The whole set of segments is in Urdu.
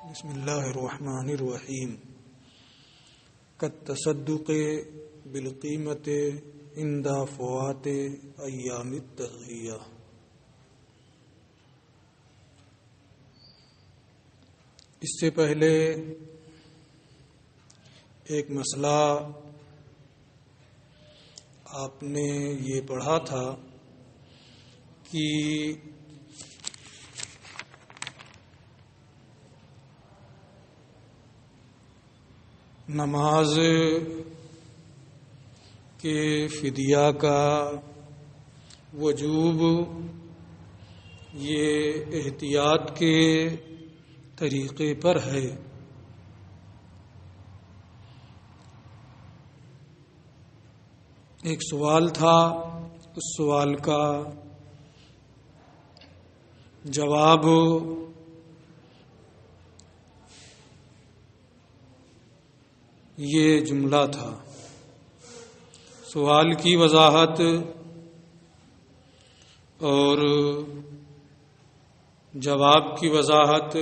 بسم اللہ الرحمن الرحیم کالتصدق بالقیمت عند فوات ایام التضحیہ۔ اس سے پہلے ایک مسئلہ آپ نے یہ پڑھا تھا کہ نماز کے فدیہ کا وجوب یہ احتیاط کے طریقے پر ہے۔ ایک سوال تھا، اس سوال کا جواب یہ جملہ تھا۔ سوال کی وضاحت اور جواب کی وضاحت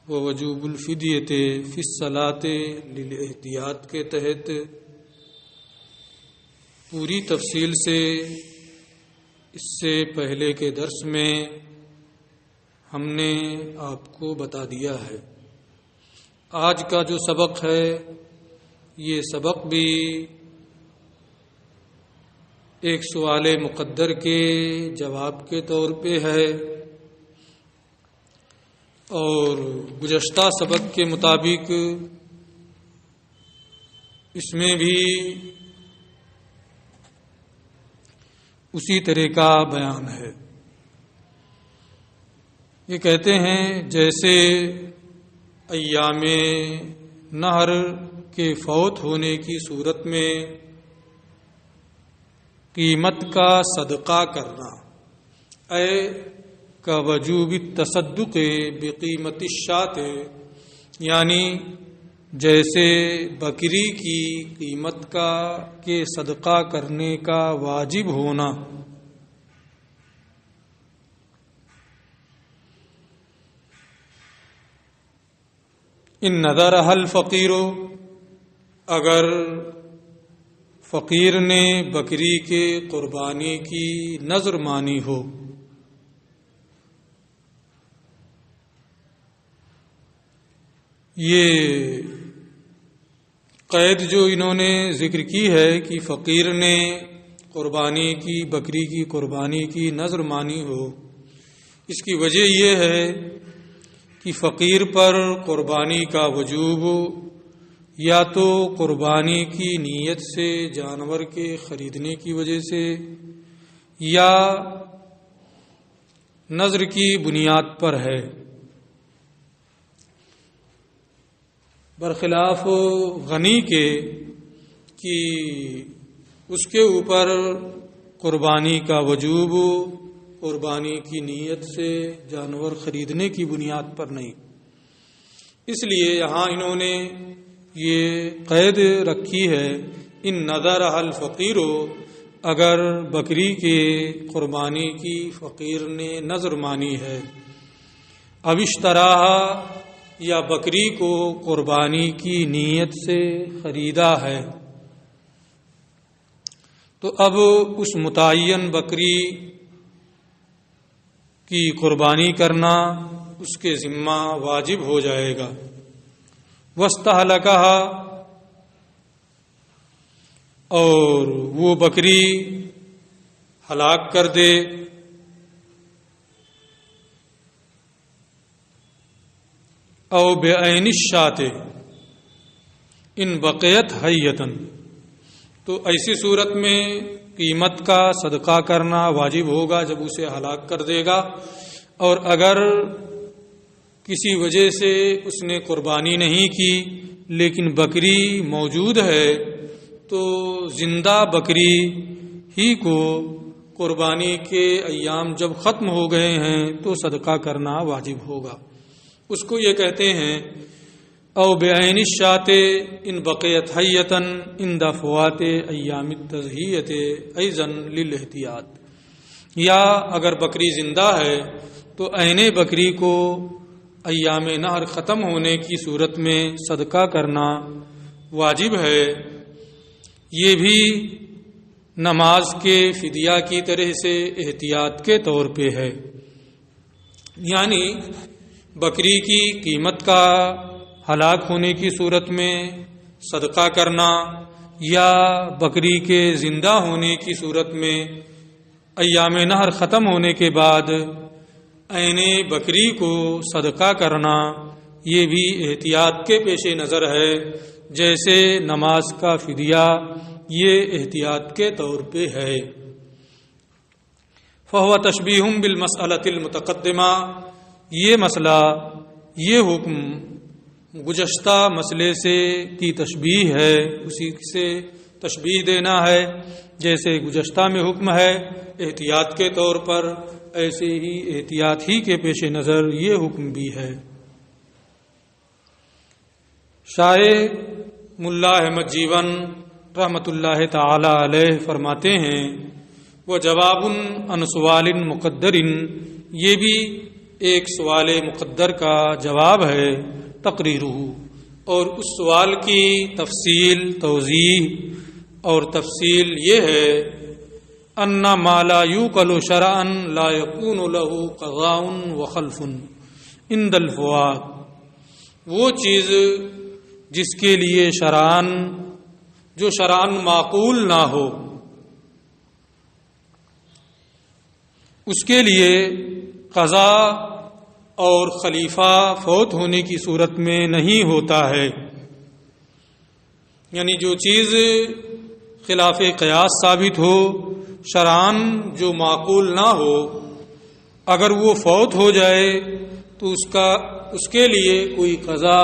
ووجوب الفدیۃ فی الصلاۃ للاحتیاط کے تحت پوری تفصیل سے اس سے پہلے کے درس میں ہم نے آپ کو بتا دیا ہے۔ آج کا جو سبق ہے یہ سبق بھی ایک سوال مقدر کے جواب کے طور پہ ہے، اور گزشتہ سبق کے مطابق اس میں بھی اسی طرح کا بیان ہے۔ یہ کہتے ہیں جیسے ایام نہر کے فوت ہونے کی صورت میں قیمت کا صدقہ کرنا اے کا وجوب التصدق بقیمت الشاۃ، یعنی جیسے بکری کی قیمت کا کے صدقہ کرنے کا واجب ہونا۔ ان نذرها الفقیر، اگر فقیر نے بکری کے قربانی کی نذر مانی ہو۔ یہ قید جو انہوں نے ذکر کی ہے کہ فقیر نے قربانی کی بکری کی قربانی کی نذر مانی ہو، اس کی وجہ یہ ہے کہ فقیر پر قربانی کا وجوب یا تو قربانی کی نیت سے جانور کے خریدنے کی وجہ سے یا نذر کی بنیاد پر ہے، برخلاف غنی کے کہ اس کے اوپر قربانی کا وجوب قربانی کی نیت سے جانور خریدنے کی بنیاد پر نہیں۔ اس لیے یہاں انہوں نے یہ قید رکھی ہے، ان نذرها الفقیر، اگر بکری کے قربانی کی فقیر نے نذر مانی ہے، اب اشتراها، یا بکری کو قربانی کی نیت سے خریدا ہے، تو اب اس متعین بکری کی قربانی کرنا اس کے ذمہ واجب ہو جائے گا۔ واستہلکھا، اور وہ بکری ہلاک کر دے، او بعین الشاۃ ان بقیت حیۃ، تو ایسی صورت میں قیمت کا صدقہ کرنا واجب ہوگا جب اسے ہلاک کر دے گا، اور اگر کسی وجہ سے اس نے قربانی نہیں کی لیکن بکری موجود ہے تو زندہ بکری ہی کو قربانی کے ایام جب ختم ہو گئے ہیں تو صدقہ کرنا واجب ہوگا۔ اس کو یہ کہتے ہیں او بعین الشاۃ ان بقیت حیۃ عند فوات ایام التضحیۃ ایضا للاحتیاط، یا اگر بکری زندہ ہے تو عین بکری کو ایام نہر ختم ہونے کی صورت میں صدقہ کرنا واجب ہے، یہ بھی نماز کے فدیہ کی طرح سے احتیاط کے طور پہ ہے، یعنی بکری کی قیمت کا ہلاک ہونے کی صورت میں صدقہ کرنا یا بکری کے زندہ ہونے کی صورت میں ایام نہر ختم ہونے کے بعد عین بکری کو صدقہ کرنا، یہ بھی احتیاط کے پیش نظر ہے، جیسے نماز کا فدیہ یہ احتیاط کے طور پہ ہے۔ فہو تشبیہ بالمسألۃ المتقدمہ، یہ مسئلہ، یہ حکم گزشتہ مسئلے سے کی تشبیہ ہے، اسی سے تشبیہ دینا ہے، جیسے گزشتہ میں حکم ہے احتیاط کے طور پر، ایسے ہی احتیاط ہی کے پیش نظر یہ حکم بھی ہے۔ شاہ ملا احمد جیون رحمۃ اللہ تعالی علیہ فرماتے ہیں، وہ جواب عن سوال مقدر، یہ بھی ایک سوال مقدر کا جواب ہے، تقریرہ، اور اس سوال کی تفصیل، توضیح اور تفصیل یہ ہے، ان ما لا یوقل شرعا لا یکون له قضاء وخلف عند الفوات، وہ چیز جس کے لیے جو شرعاً معقول نہ ہو، اس کے لیے قضا اور خلیفہ فوت ہونے کی صورت میں نہیں ہوتا ہے، یعنی جو چیز خلاف قیاس ثابت ہو، شرعاً جو معقول نہ ہو، اگر وہ فوت ہو جائے تو اس کے لیے کوئی قضا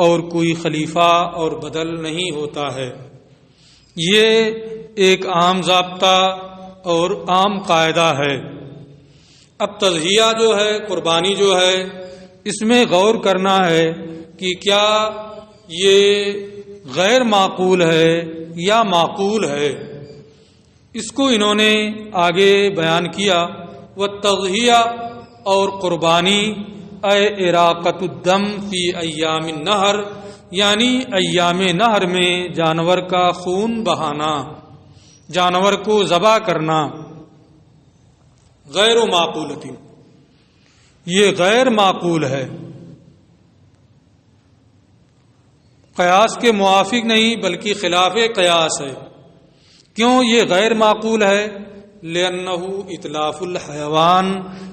اور کوئی خلیفہ اور بدل نہیں ہوتا ہے۔ یہ ایک عام ضابطہ اور عام قاعدہ ہے۔ اب تضحیہ جو ہے، قربانی جو ہے، اس میں غور کرنا ہے کہ کیا یہ غیر معقول ہے یا معقول ہے، اس کو انہوں نے آگے بیان کیا۔ والتضحیہ اور قربانی اراقۃ الدم فی ایام النہر، یعنی ایام نہر میں جانور کا خون بہانا، جانور کو ذبح کرنا، غیر معقولۃ، یہ غیر معقول ہے، قیاس کے موافق نہیں بلکہ خلاف قیاس ہے۔ کیوں یہ غیر معقول ہے؟ لأنہ اتلاف الحیوان،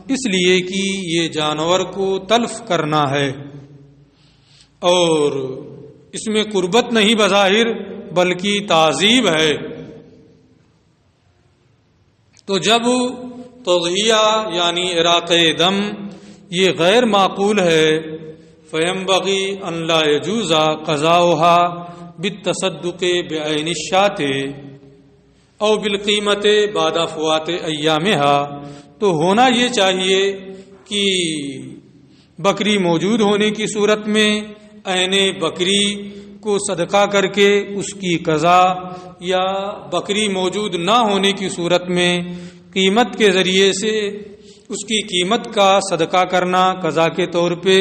اس لیے کہ یہ جانور کو تلف کرنا ہے، اور اس میں قربت نہیں بظاہر بلکہ تعذیب ہے۔ تو جب تضحیہ یعنی اراق دم یہ غیر معقول ہے، فینبغی ان لا یجوز قضاؤها بالتصدق بعین الشاة او بالقیمت بعد فوات ایامها، تو ہونا یہ چاہیے کہ بکری موجود ہونے کی صورت میں عین بکری کو صدقہ کر کے اس کی قضا، یا بکری موجود نہ ہونے کی صورت میں قیمت کے ذریعے سے اس کی قیمت کا صدقہ کرنا قضا کے طور پہ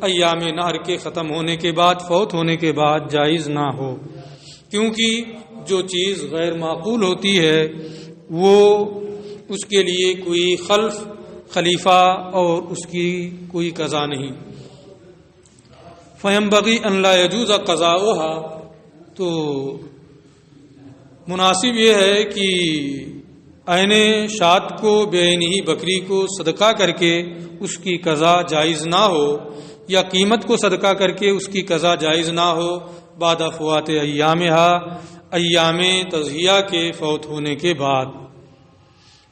ایام نہر کے ختم ہونے کے بعد، فوت ہونے کے بعد جائز نہ ہو، کیونکہ جو چیز غیر معقول ہوتی ہے وہ اس کے لیے کوئی خلیفہ اور اس کی کوئی قضا نہیں۔ فینبغی ان لا یجوز قضاؤها، تو مناسب یہ ہے کہ عین شات کو بعین ہی بکری کو صدقہ کر کے اس کی قضا جائز نہ ہو، یا قیمت کو صدقہ کر کے اس کی قضا جائز نہ ہو بعد فوات ایامها، ایام تضحیہ کے فوت ہونے کے بعد۔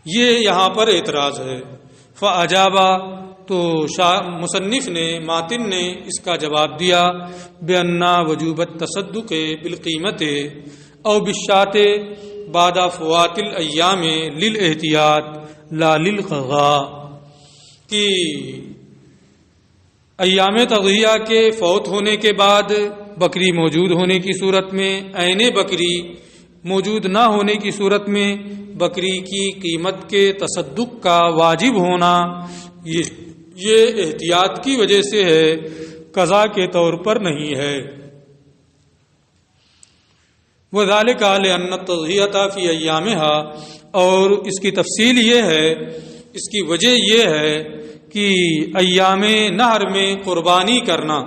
یہ یہاں پر اعتراض ہے۔ فاجابا، تو مصنف نے، ماتن نے اس کا جواب دیا، بأن وجوب التصدق بالقیمت او بالشاۃ بعد فوات الایام للاحتیاط لا للقضاء، کہ ایام تضحیہ کے فوت ہونے کے بعد بکری موجود ہونے کی صورت میں، عین بکری موجود نہ ہونے کی صورت میں بکری کی قیمت کے تصدق کا واجب ہونا، یہ احتیاط کی وجہ سے ہے، قضا کے طور پر نہیں ہے۔ وذالک لأن التضحیۃ فی ایامہا، اور اس کی تفصیل یہ ہے، اس کی وجہ یہ ہے کہ ایام نحر میں قربانی کرنا،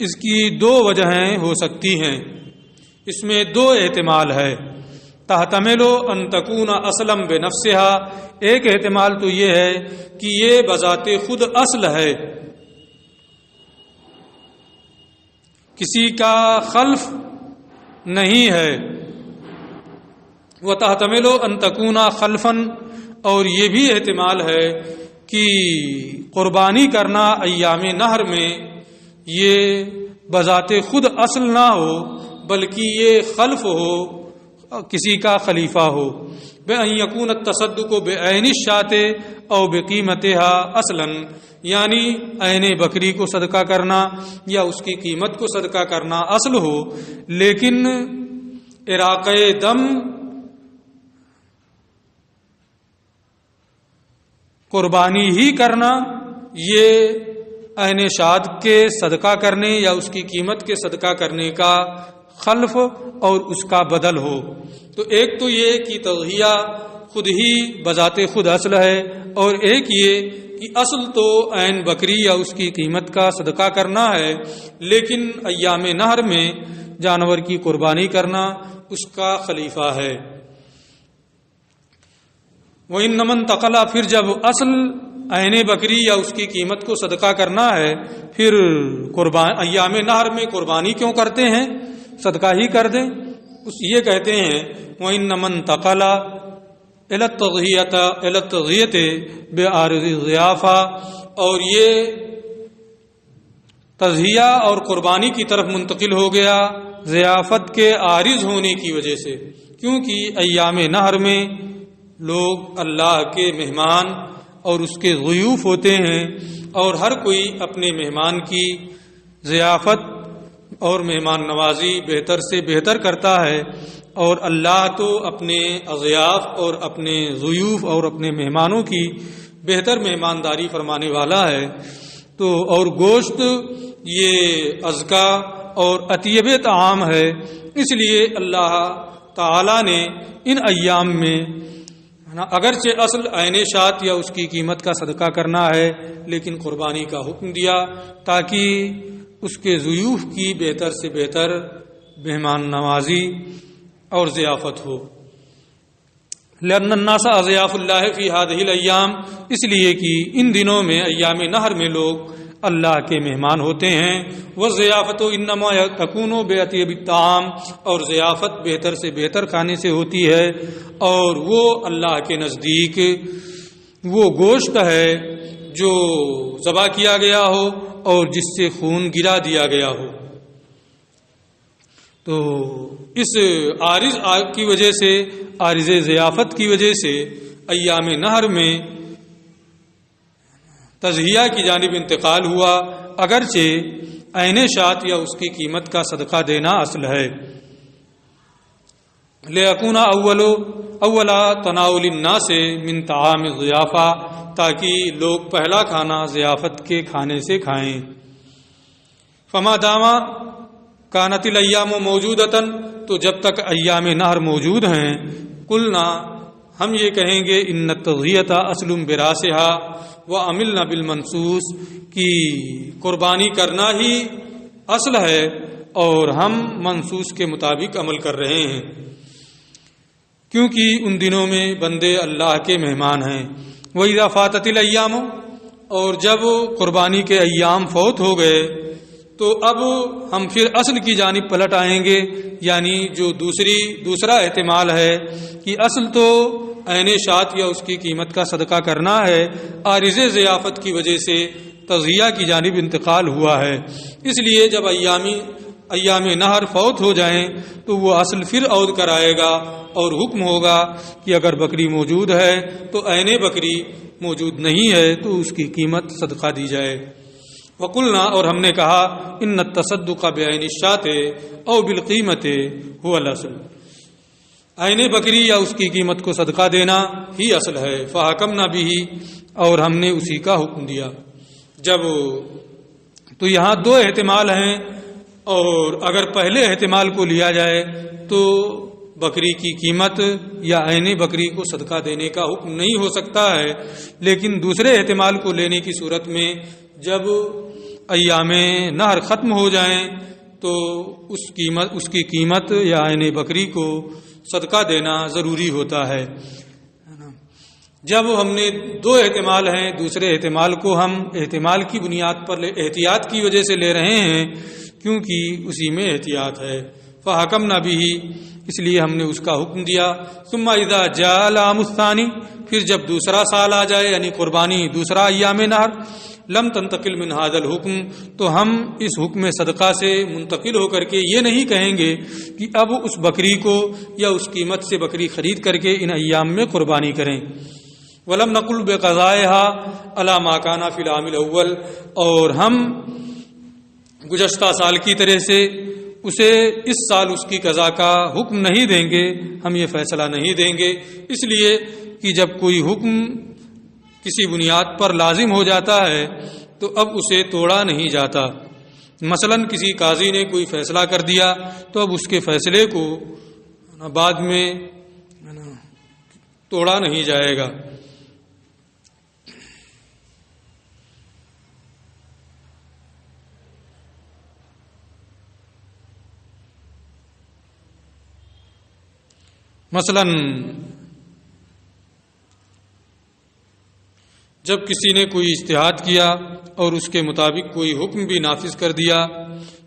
اس کی دو وجہیں ہو سکتی ہیں، اس میں دو احتمال ہے۔ تحتمل ان تکون اصلا بنفسها، ایک احتمال تو یہ ہے کہ یہ بذات خود اصل ہے، کسی کا خلف نہیں ہے۔ وتحتمل ان تکون خلفا، اور یہ بھی احتمال ہے کہ قربانی کرنا ایام نحر میں یہ بذات خود اصل نہ ہو، بلکہ یہ خلف ہو، کسی کا خلیفہ ہو۔ بأن یکون التصدق بعین الشاۃ او بقیمتها اصلا، یعنی عین بکری کو صدقہ کرنا یا اس کی قیمت کو صدقہ کرنا اصل ہو، لیکن اراقہ دم قربانی ہی کرنا یہ عین شاد کے صدقہ کرنے یا اس کی قیمت کے صدقہ کرنے کا خلف اور اس کا بدل ہو۔ تو ایک تو یہ کہ تضحیہ خود ہی بذات خود اصل ہے، اور ایک یہ کہ اصل تو عین بکری یا اس کی قیمت کا صدقہ کرنا ہے، لیکن ایام نحر میں جانور کی قربانی کرنا اس کا خلیفہ ہے۔ وَإِنَّمَا انْتَقَلَ، پھر جب اصل عین بکری یا اس کی قیمت کو صدقہ کرنا ہے، پھر ایام نحر میں قربانی کیوں کرتے ہیں؟ صدقہ ہی کر دیں، یہ کہتے ہیں وَإِنَّمَا انْتَقَلَ إِلَى التَّضْحِيَةِ بِعَارِضِ الضِّيَافَةِ، اور یہ تضحیہ اور قربانی کی طرف منتقل ہو گیا ضیافت کے عارض ہونے کی وجہ سے، کیونکہ ایام نحر میں لوگ اللہ کے مہمان اور اس کے ضیوف ہوتے ہیں، اور ہر کوئی اپنے مہمان کی ضیافت اور مہمان نوازی بہتر سے بہتر کرتا ہے، اور اللہ تو اپنے اضیاف اور اپنے ضیوف اور اپنے مہمانوں کی بہتر مہمانداری فرمانے والا ہے۔ تو اور گوشت یہ ازکا اور اطیب طعام ہے، اس لیے اللہ تعالی نے ان ایام میں اگرچہ اصل عین شات یا اس کی قیمت کا صدقہ کرنا ہے، لیکن قربانی کا حکم دیا تاکہ اس کے ضیوف کی بہتر سے بہتر مہمان نوازی اور ضیافت ہو۔ لأن الناس اضیاف اللہ فی هذه الايام، اس لیے کہ ان دنوں میں ایام نحر میں لوگ اللہ کے مہمان ہوتے ہیں۔ والضیافت انما تکون باطیب الطعام، اور ضیافت بہتر سے بہتر کھانے سے ہوتی ہے، اور وہ اللہ کے نزدیک وہ گوشت ہے جو ذبح کیا گیا ہو اور جس سے خون گرا دیا گیا ہو۔ تو اس عارض کی وجہ سے، عارض ضیافت کی وجہ سے ایام نحر میں تضحیہ کی جانب انتقال ہوا، اگرچہ عین شات یا اس کی قیمت کا صدقہ دینا اصل ہے۔ لِيَكُونَ اولا تناول الناس من طعام الضیافہ، تاکہ لوگ پہلا کھانا ضیافت کے کھانے سے کھائیں۔ فما داما کانت الايام موجودتاً، تو جب تک ایام نحر موجود ہیں، قلنا ہم یہ کہیں گے ان التضحیۃ اصل براسها وعملنا بالمنصوص، کی قربانی کرنا ہی اصل ہے اور ہم منصوص کے مطابق عمل کر رہے ہیں، کیونکہ ان دنوں میں بندے اللہ کے مہمان ہیں۔ وَإِذَا فَاتَتِ الْأَيَّامُ، اور جب قربانی کے ایام فوت ہو گئے تو اب ہم پھر اصل کی جانب پلٹ آئیں گے، یعنی جو دوسرا احتمال ہے کہ اصل تو عین شات یا اس کی قیمت کا صدقہ کرنا ہے، عارض ضیافت کی وجہ سے تضحیہ کی جانب انتقال ہوا ہے، اس لیے جب ایام نحر فوت ہو جائیں تو وہ اصل پھر عود کر آئے گا، اور حکم ہوگا کہ اگر بکری موجود ہے تو عین بکری، موجود نہیں ہے تو اس کی قیمت صدقہ دی جائے۔ وقلنا، اور ہم نے کہا ان التصدق بعین الشاۃ او بالقیمت هو الاصل، عین بکری یا اس کی قیمت کو صدقہ دینا ہی اصل ہے۔ فحکمنا به، اور ہم نے اسی کا حکم دیا. جب تو یہاں دو احتمال ہیں، اور اگر پہلے احتمال کو لیا جائے تو بکری کی قیمت یا عین بکری کو صدقہ دینے کا حکم نہیں ہو سکتا ہے، لیکن دوسرے احتمال کو لینے کی صورت میں جب ایام نہر ختم ہو جائیں تو اس کی قیمت یا عین بکری کو صدقہ دینا ضروری ہوتا ہے. جب ہم نے دو احتمال ہیں، دوسرے احتمال کو ہم احتمال کی بنیاد پر احتیاط کی وجہ سے لے رہے ہیں کیونکہ اسی میں احتیاط ہے. فحکمنا بہ، اس لیے ہم نے اس کا حکم دیا. ثم اذا جاء العام الثانی، پھر جب دوسرا سال آ جائے یعنی قربانی دوسرا ایام نہر، لم تنتقل من هذا الحکم، تو ہم اس حکم صدقہ سے منتقل ہو کر کے یہ نہیں کہیں گے کہ اب اس بکری کو یا اس قیمت سے بکری خرید کر کے ان ایام میں قربانی کریں. ولم نقل بقضائها على ما كان في العام الاول، اور ہم گزشتہ سال کی طرح سے اسے اس سال اس کی قضا کا حکم نہیں دیں گے، ہم یہ فیصلہ نہیں دیں گے، اس لیے کہ جب کوئی حکم کسی بنیاد پر لازم ہو جاتا ہے تو اب اسے توڑا نہیں جاتا. مثلا کسی قاضی نے کوئی فیصلہ کر دیا تو اب اس کے فیصلے کو بعد میں توڑا نہیں جائے گا. مثلا جب کسی نے کوئی اجتہاد کیا اور اس کے مطابق کوئی حکم بھی نافذ کر دیا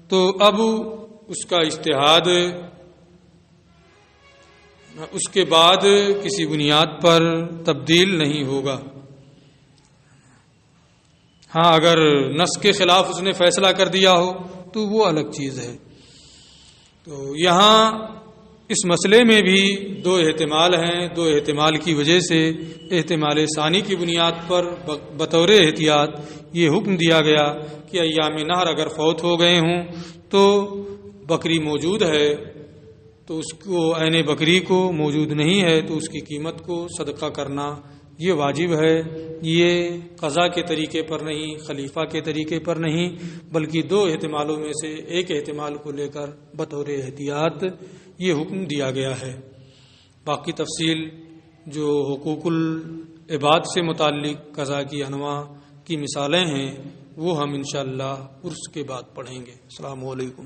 تو اب اس کا اجتہاد اس کے بعد کسی بنیاد پر تبدیل نہیں ہوگا. ہاں اگر نص کے خلاف اس نے فیصلہ کر دیا ہو تو وہ الگ چیز ہے. تو یہاں اس مسئلے میں بھی دو احتمال ہیں، دو احتمال کی وجہ سے احتمال ثانی کی بنیاد پر بطور احتیاط یہ حکم دیا گیا کہ ایام نہر اگر فوت ہو گئے ہوں تو بکری موجود ہے تو اس کو عین بکری کو موجود نہیں ہے تو اس کی قیمت کو صدقہ کرنا یہ واجب ہے. یہ قضا کے طریقے پر نہیں، خلیفہ کے طریقے پر نہیں، بلکہ دو احتمالوں میں سے ایک احتمال کو لے کر بطور احتیاط یہ حکم دیا گیا ہے. باقی تفصیل جو حقوق العباد سے متعلق قضا کی انواع کی مثالیں ہیں وہ ہم انشاءاللہ عرس کے بعد پڑھیں گے. السلام علیکم.